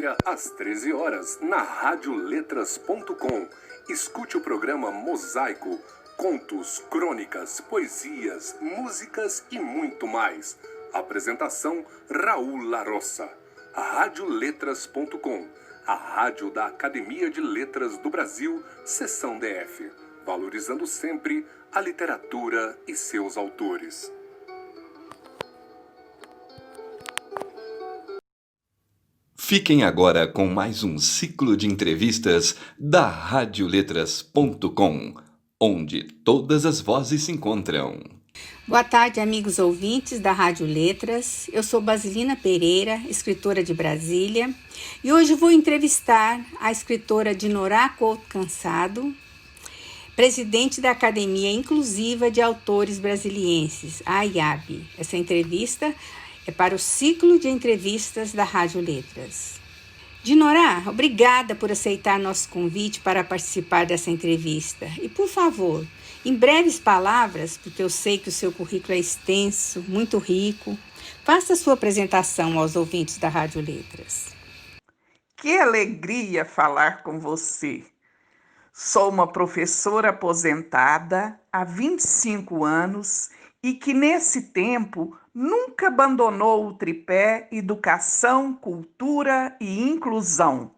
quinta-feira, às 13 horas, na radioletras.com. Escute o programa Mosaico, contos, crônicas, poesias, músicas e muito mais. Apresentação Raul Larossa. Radioletras.com, a rádio da Academia de Letras do Brasil, seção DF, valorizando sempre a literatura e seus autores. Fiquem agora com mais um ciclo de entrevistas da radioletras.com, onde todas as vozes se encontram. Boa tarde, amigos ouvintes da Rádio Letras. Eu sou Basilina Pereira, escritora de Brasília, e hoje vou entrevistar a escritora Dinorá Couto Cansado, presidente da Academia Inclusiva de Autores Brasilienses, a AIAB. Essa entrevista é para o ciclo de entrevistas da Rádio Letras. Dinorá, obrigada por aceitar nosso convite para participar dessa entrevista. E, por favor, em breves palavras, porque eu sei que o seu currículo é extenso, muito rico, faça a sua apresentação aos ouvintes da Rádio Letras. Que alegria falar com você! Sou uma professora aposentada há 25 anos e que, nesse tempo, nunca abandonou o tripé educação, cultura e inclusão.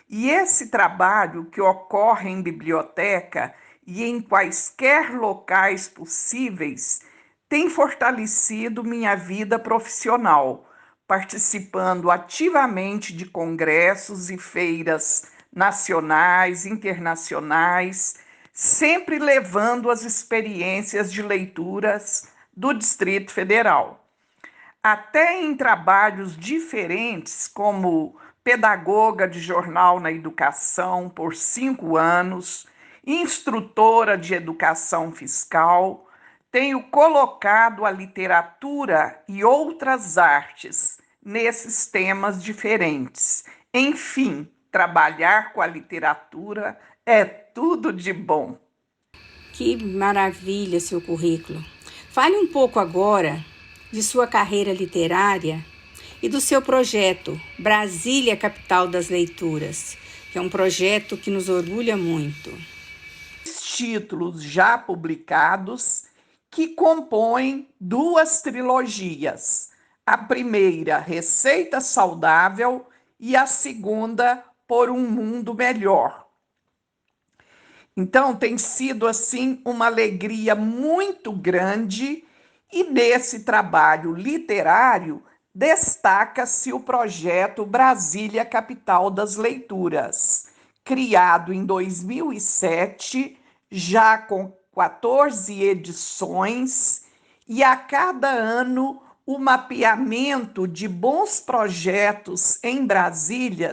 E esse trabalho que ocorre em biblioteca e em quaisquer locais possíveis tem fortalecido minha vida profissional, participando ativamente de congressos e feiras nacionais, internacionais, sempre levando as experiências de leituras do Distrito Federal. Até em trabalhos diferentes, como pedagoga de jornal na educação por 5 anos, instrutora de educação fiscal, tenho colocado a literatura e outras artes nesses temas diferentes. Enfim, trabalhar com a literatura é tudo de bom. Que maravilha seu currículo. Fale um pouco agora de sua carreira literária e do seu projeto Brasília, Capital das Leituras, que é um projeto que nos orgulha muito. Títulos já publicados que compõem 2 trilogias. A primeira, Receita Saudável, e a segunda, Por um Mundo Melhor. Então, tem sido, assim, uma alegria muito grande, e nesse trabalho literário destaca-se o projeto Brasília, Capital das Leituras, criado em 2007, já com 14 edições, e a cada ano o mapeamento de bons projetos em Brasília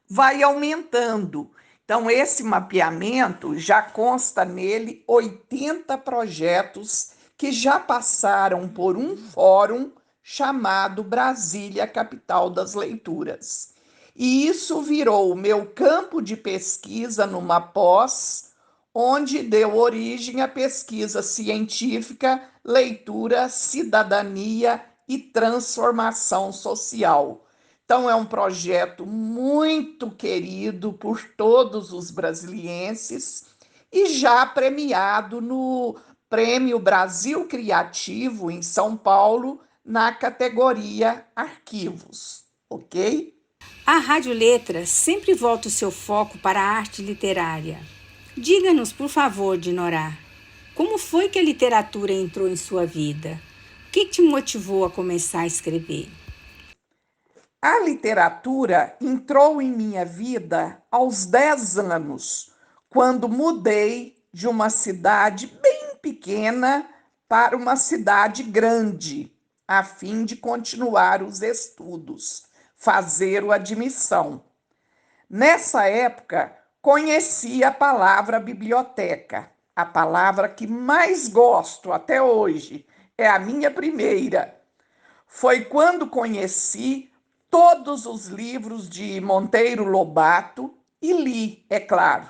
vai aumentando. Então, esse mapeamento já consta nele 80 projetos que já passaram por um fórum chamado Brasília, Capital das Leituras. E isso virou o meu campo de pesquisa numa pós, onde deu origem à pesquisa científica, leitura, cidadania e transformação social. Então, é um projeto muito querido por todos os brasilienses e já premiado no Prêmio Brasil Criativo, em São Paulo, na categoria Arquivos, ok? A Rádio Letras sempre volta o seu foco para a arte literária. Diga-nos, por favor, Dinorá, como foi que a literatura entrou em sua vida? O que te motivou a começar a escrever? A literatura entrou em minha vida aos 10 anos, quando mudei de uma cidade bem pequena para uma cidade grande, a fim de continuar os estudos, fazer a admissão. Nessa época, conheci a palavra biblioteca, a palavra que mais gosto até hoje, é a minha primeira. Foi quando conheci todos os livros de Monteiro Lobato e li, é claro.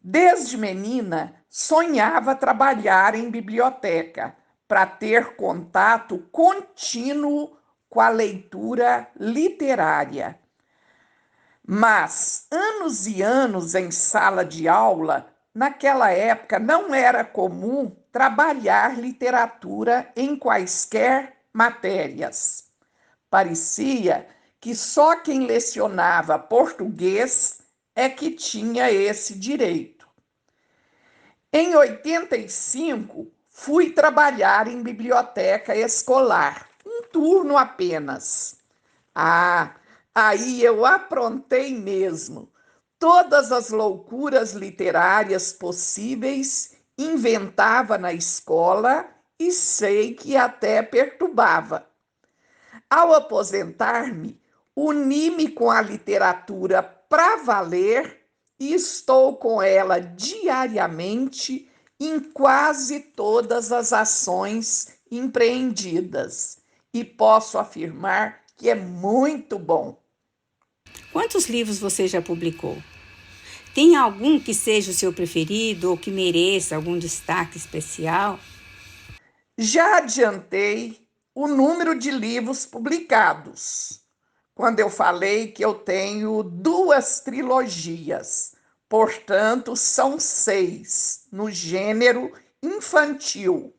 Desde menina, sonhava trabalhar em biblioteca para ter contato contínuo com a leitura literária. Mas anos e anos em sala de aula, naquela época não era comum trabalhar literatura em quaisquer matérias. Parecia que só quem lecionava português é que tinha esse direito. Em 85, fui trabalhar em biblioteca escolar, um turno apenas. Aí eu aprontei mesmo. Todas as loucuras literárias possíveis inventava na escola e sei que até perturbava. Ao aposentar-me, uni-me com a literatura para valer e estou com ela diariamente em quase todas as ações empreendidas. E posso afirmar que é muito bom. Quantos livros você já publicou? Tem algum que seja o seu preferido ou que mereça algum destaque especial? Já adiantei o número de livros publicados, quando eu falei que eu tenho 2 trilogias. Portanto, são 6 no gênero infantil,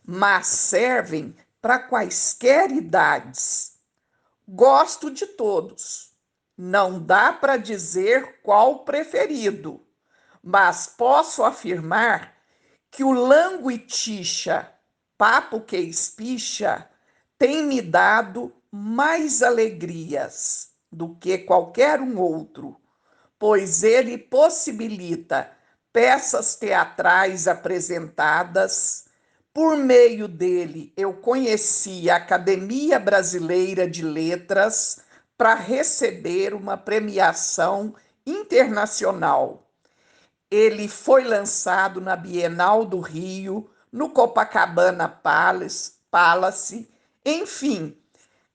mas servem para quaisquer idades. Gosto de todos. Não dá para dizer qual preferido, mas posso afirmar que o Languitixa, Papo que Espicha, tem me dado mais alegrias do que qualquer um outro, pois ele possibilita peças teatrais apresentadas. Por meio dele, eu conheci a Academia Brasileira de Letras para receber uma premiação internacional. Ele foi lançado na Bienal do Rio, no Copacabana Palace. Enfim,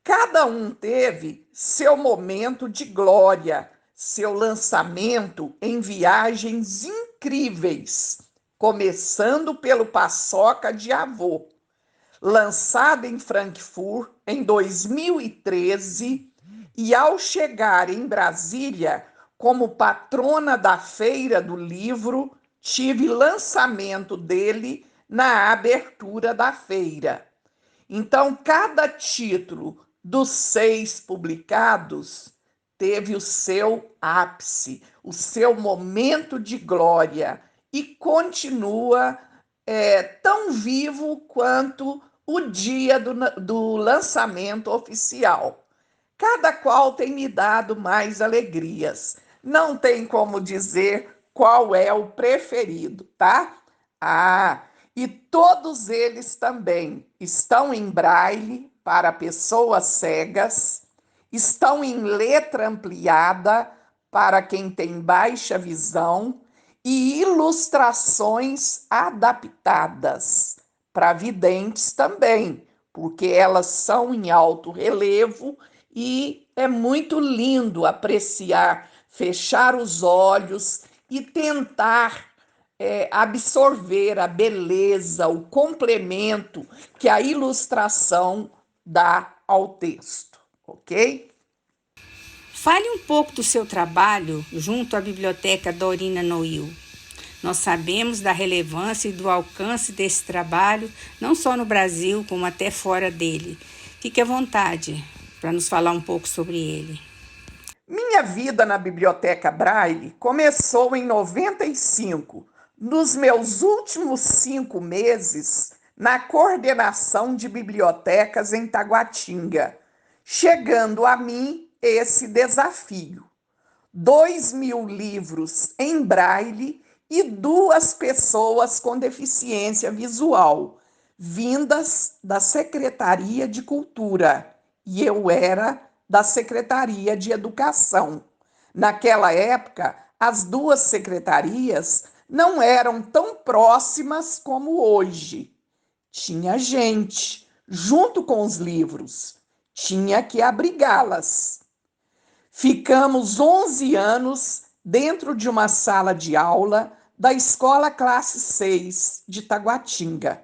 cada um teve seu momento de glória, seu lançamento em viagens incríveis, começando pelo Paçoca de Avô, lançado em Frankfurt em 2013, e ao chegar em Brasília, como patrona da Feira do Livro, tive lançamento dele na abertura da feira. Então, cada título dos 6 publicados teve o seu ápice, o seu momento de glória e continua tão vivo quanto o dia do lançamento oficial. Cada qual tem me dado mais alegrias. Não tem como dizer qual é o preferido, tá? E todos eles também estão em braille para pessoas cegas, estão em letra ampliada para quem tem baixa visão e ilustrações adaptadas para videntes também, porque elas são em alto relevo e é muito lindo apreciar, fechar os olhos e tentar absorver a beleza, o complemento que a ilustração dá ao texto, ok? Fale um pouco do seu trabalho junto à Biblioteca Dorina Noil. Nós sabemos da relevância e do alcance desse trabalho, não só no Brasil, como até fora dele. Fique à vontade para nos falar um pouco sobre ele. Minha vida na Biblioteca Braille começou em 95, nos meus últimos 5 meses na coordenação de bibliotecas em Taguatinga, chegando a mim esse desafio. 2.000 livros em braille e 2 pessoas com deficiência visual, vindas da Secretaria de Cultura, e eu era da Secretaria de Educação. Naquela época, as 2 secretarias não eram tão próximas como hoje. Tinha gente, junto com os livros, tinha que abrigá-las. Ficamos 11 anos dentro de uma sala de aula da Escola Classe 6 de Taguatinga.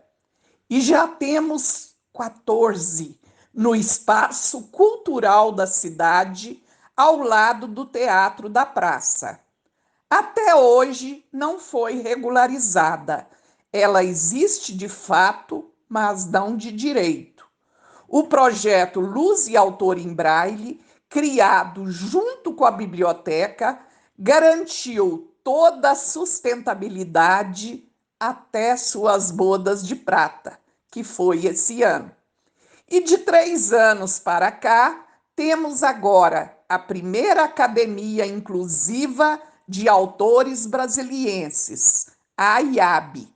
E já temos 14 no espaço cultural da cidade, ao lado do Teatro da Praça. Até hoje não foi regularizada. Ela existe de fato, mas não de direito. O projeto Luz e Autor em Braille, criado junto com a biblioteca, garantiu toda a sustentabilidade até suas bodas de prata, que foi esse ano. E de 3 anos para cá, temos agora a primeira Academia Inclusiva de Autores Brasilienses, a AIAB.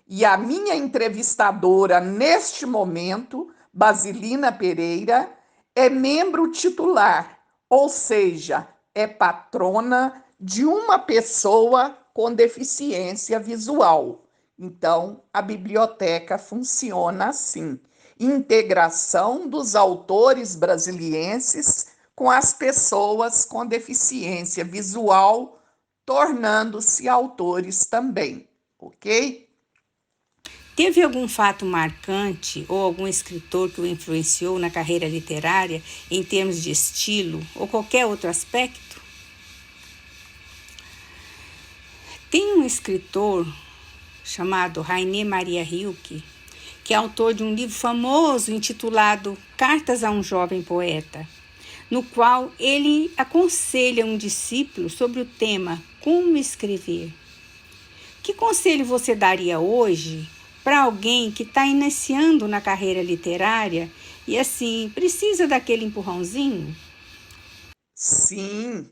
E a minha entrevistadora neste momento, Basilina Pereira, é membro titular, ou seja, é patrona de uma pessoa com deficiência visual. Então, a biblioteca funciona assim: integração dos autores brasilienses com as pessoas com deficiência visual, tornando-se autores também, ok? Teve algum fato marcante ou algum escritor que o influenciou na carreira literária em termos de estilo ou qualquer outro aspecto? Tem um escritor chamado Rainer Maria Rilke, que é autor de um livro famoso intitulado Cartas a um Jovem Poeta, no qual ele aconselha um discípulo sobre o tema como escrever. Que conselho você daria hoje para alguém que está iniciando na carreira literária e, assim, precisa daquele empurrãozinho? Sim,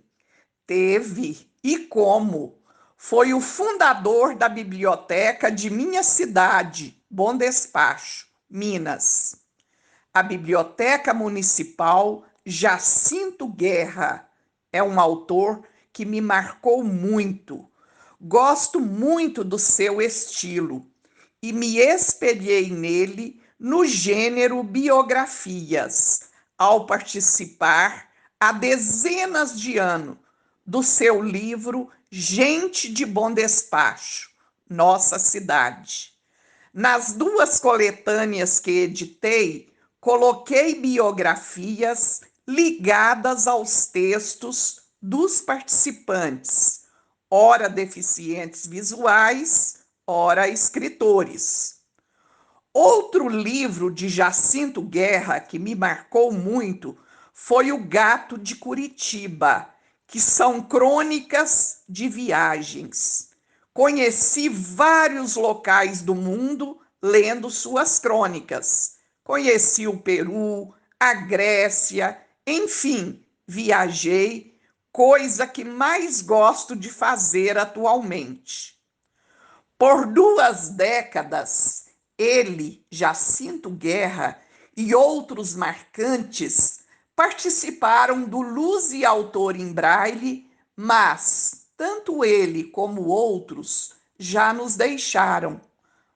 teve. E como? Foi o fundador da biblioteca de minha cidade, Bom Despacho, Minas. A Biblioteca Municipal Jacinto Guerra é um autor que me marcou muito. Gosto muito do seu estilo e me espelhei nele no gênero biografias, ao participar há dezenas de anos do seu livro Gente de Bom Despacho, Nossa Cidade. Nas 2 coletâneas que editei, coloquei biografias ligadas aos textos dos participantes, ora deficientes visuais, ora escritores. Outro livro de Jacinto Guerra que me marcou muito foi O Gato de Curitiba, que são crônicas de viagens. Conheci vários locais do mundo lendo suas crônicas. Conheci o Peru, a Grécia, enfim, viajei, coisa que mais gosto de fazer atualmente. Por 2 décadas, ele, Jacinto Guerra e outros marcantes participaram do Luz e Autor em Braille, mas tanto ele como outros já nos deixaram.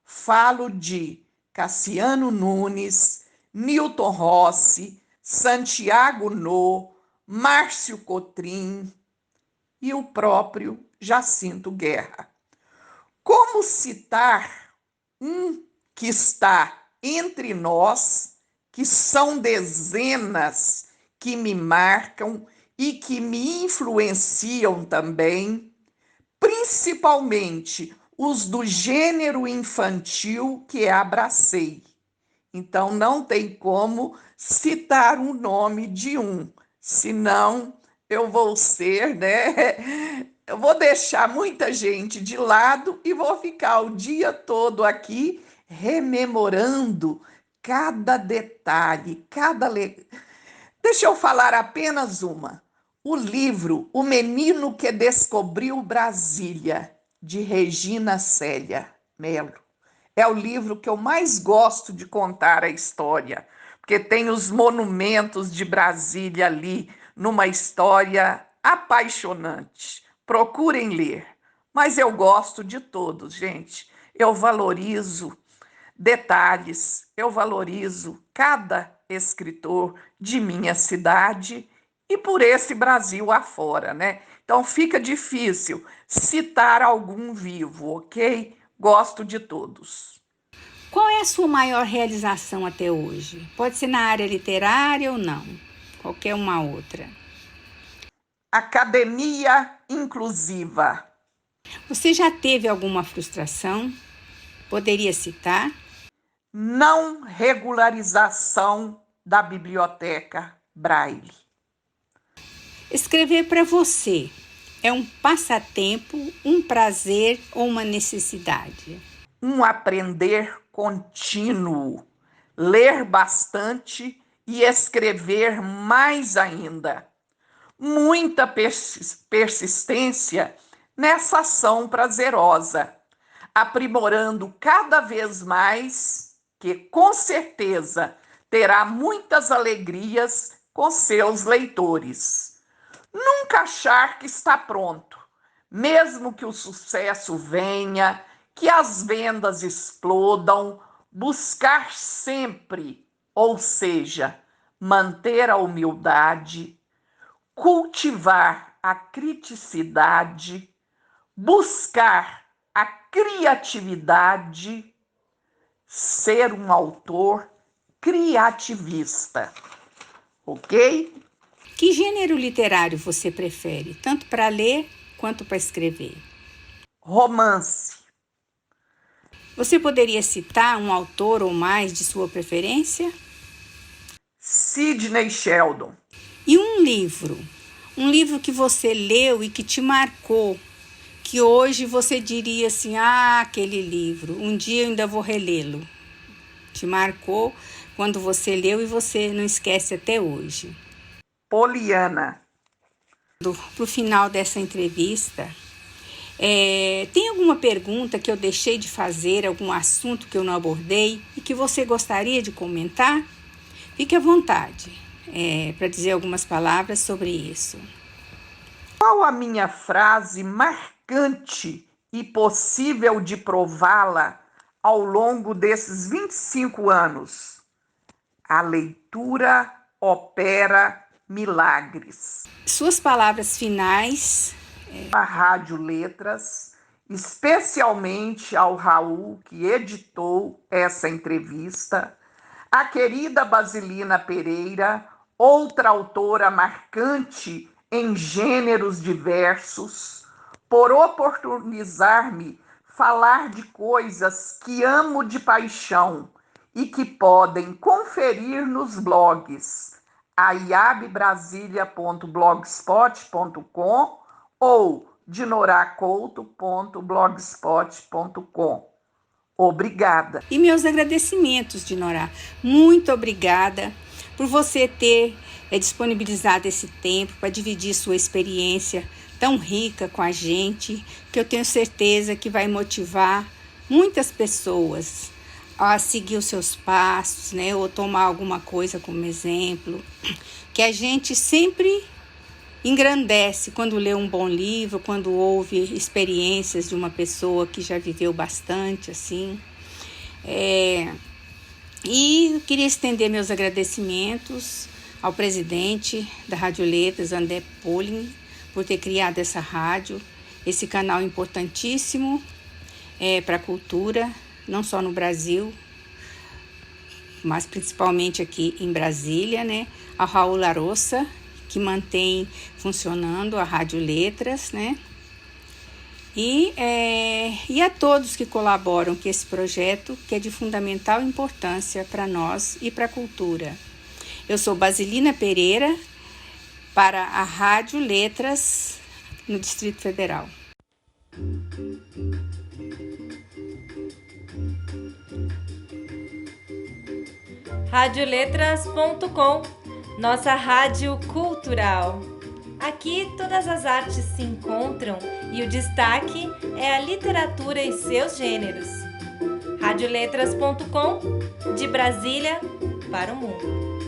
Falo de Cassiano Nunes, Newton Rossi, Santiago No, Márcio Cotrim e o próprio Jacinto Guerra. Como citar um que está entre nós, que são dezenas que me marcam e que me influenciam também, principalmente os do gênero infantil que abracei. Então, não tem como citar o nome de um, senão eu vou ser, eu vou deixar muita gente de lado e vou ficar o dia todo aqui rememorando cada detalhe, Deixa eu falar apenas uma. O livro O Menino que Descobriu Brasília, de Regina Célia Mello. É o livro que eu mais gosto de contar a história, porque tem os monumentos de Brasília ali, numa história apaixonante. Procurem ler. Mas eu gosto de todos, gente. Eu valorizo detalhes, eu valorizo cada escritor de minha cidade e por esse Brasil afora, né? Então fica difícil citar algum vivo, ok? Gosto de todos. Qual é a sua maior realização até hoje? Pode ser na área literária ou não, qualquer uma outra. academia inclusiva. Você já teve alguma frustração? Poderia citar? Não regularização da biblioteca Braille. Escrever para você é um passatempo, um prazer ou uma necessidade? Um aprender contínuo, ler bastante e escrever mais ainda. Muita persistência nessa ação prazerosa, aprimorando cada vez mais, que com certeza terá muitas alegrias com seus leitores. Nunca achar que está pronto, mesmo que o sucesso venha, que as vendas explodam, buscar sempre, ou seja, manter a humildade, cultivar a criticidade, buscar a criatividade, ser um autor criativista, ok? Que gênero literário você prefere, tanto para ler quanto para escrever? Romance. Você poderia citar um autor ou mais de sua preferência? Sidney Sheldon. E um livro que você leu e que te marcou, que hoje você diria assim, aquele livro, um dia eu ainda vou relê-lo. Te marcou quando você leu e você não esquece até hoje. Poliana. Para o final dessa entrevista, tem alguma pergunta que eu deixei de fazer, algum assunto que eu não abordei e que você gostaria de comentar? Fique à vontade para dizer algumas palavras sobre isso. Qual a minha frase marcante e possível de prová-la ao longo desses 25 anos? A leitura opera milagres. Suas palavras finais. A Rádio Letras, especialmente ao Raul, que editou essa entrevista, a querida Basilina Pereira, outra autora marcante em gêneros diversos, por oportunizar-me falar de coisas que amo de paixão e que podem conferir nos blogs aiabbrasilia.blogspot.com ou dinoracouto.blogspot.com. Obrigada. E meus agradecimentos, Dinorá. Muito obrigada por você ter disponibilizado esse tempo para dividir sua experiência tão rica com a gente, que eu tenho certeza que vai motivar muitas pessoas a seguir os seus passos, né, ou tomar alguma coisa como exemplo, que a gente sempre engrandece quando lê um bom livro, quando ouve experiências de uma pessoa que já viveu bastante, assim. E eu queria estender meus agradecimentos ao presidente da Rádio Letras, André Polin, por ter criado essa rádio, esse canal importantíssimo para a cultura, não só no Brasil, mas principalmente aqui em Brasília, né? Ao Raul Larossa, que mantém funcionando a Rádio Letras, né? E a todos que colaboram com esse projeto, que é de fundamental importância para nós e para a cultura. Eu sou Basilina Pereira, para a Rádio Letras, no Distrito Federal. Radioletras.com, nossa rádio cultural. Aqui todas as artes se encontram e o destaque é a literatura e seus gêneros. Radioletras.com, de Brasília para o mundo.